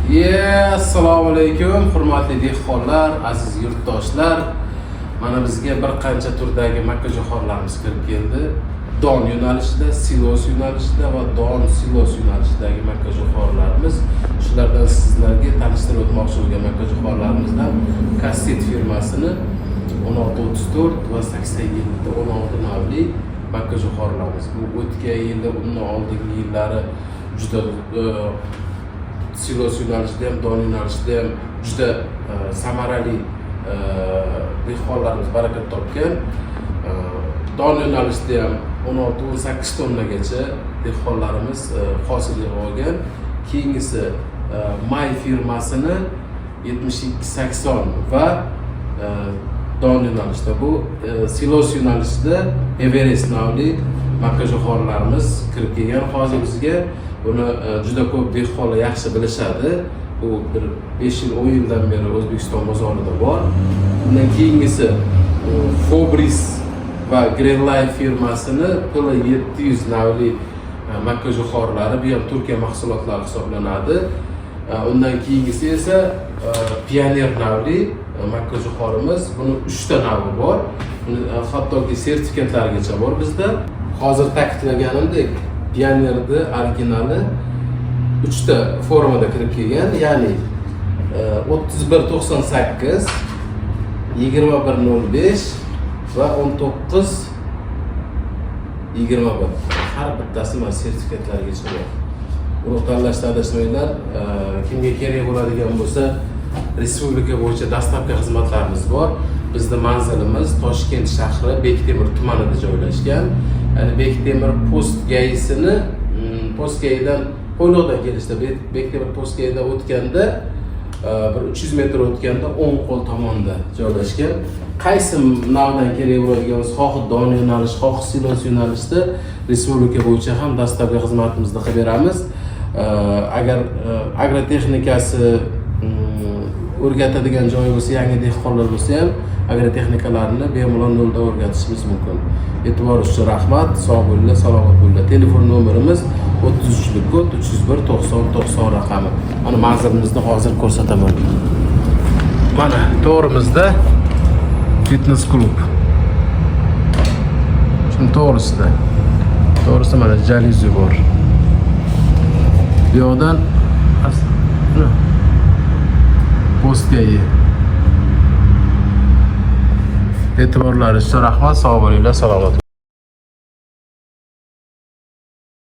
Assalomu alaykum, hurmatli dehqonlar, aziz yurtdoshlar. Mana bizga bir qancha turdagi makkajo'xorilarimiz kirib keldi. Don yo'nalishida, silos yo'nalishida va don silos yo'nalishidagi makkajo'xorilarimiz. Shulardan sizlarga tanishtirib o'tmoqchi bo'lgan makkajo'xorilarimizdan Kasset firmasini 1634 va 8716 navli makkajo'xorilarimiz. Bu o'tgan yilda, undan oldingi yillari juda silos yo'nalishida ham, don yo'nalishida ham juda samarali dehqonlarimiz barakat topgan. Don yo'nalishida ham 16-18 tonnagacha dehqonlarimiz hosil yig'ib olgan. Keyingisi May firmasini 7280 va don yo'nalishida, bu silos yo'nalishida Everest navli makkajo'xorilarimiz kirib kelgan. Hozir bizga buni juda ko'p dehqonlar yaxshi bilishadi. Bu bir 5 yil, 10 yildan beri O'zbekiston bozorida bor. Bundan keyingisi Fobris va Greenlife firmasini PL700 navli makkajo'xorilari, bu ham Turkiya mahsulotlari hisoblanadi. Undan keyingisi esa Pioneer navli makkajo'xorimiz. Buni 3 ta navi bor. Hattoki sertifikatlargacha bor bizda. Hozir ta'kidlaganimdek, Pioneer'ni originali 3 ta formada kirib kelgan, ya'ni 3198, 2105 va 1921. Har bittasi mana sertifikatlargacha bor. Buni tanlashda adashmanglar. Kimga kerak bo'ladigan bo'lsa, respublika bo'yicha dastavka xizmatlarimiz bor. Bizning manzilimiz Toshkent shahri Bektemir tumanida joylashgan. Ya'ni Bektemir postgaysini postgaydan Qo'yliqdan kelishda Bektemir postgayidan o'tganda bir 300 metr o'tganda o'ng qo'l tomonda joylashgan. Qaysi navdan kerak bo'ladigan xoh don yo'nalish, xoh silos yo'nalishda respublika bo'yicha ham dastavka xizmatimizni qilib beramiz. Agar agrotexnikasi o'rgatadigan joyi bo'lsa, yangi dehqonlar bo'lsa ham agrotexnikalarni bemalol noldan o'rgatishimiz mumkin. E'tibor uchun rahmat. Sog' bo'linglar, salomat bo'linglar. Telefon nomerimiz 33-kod 301 90 90 raqami. Mana manzilimizni hozir ko'rsataman. Mana to'g'rimizda fitness klub. Shuni to'g'risida. To'g'risi mana jaluzi bor. Bu yoqdan postgayi. E'tiborlaringiz uchun rahmat. Sog' bo'linglar, salomat.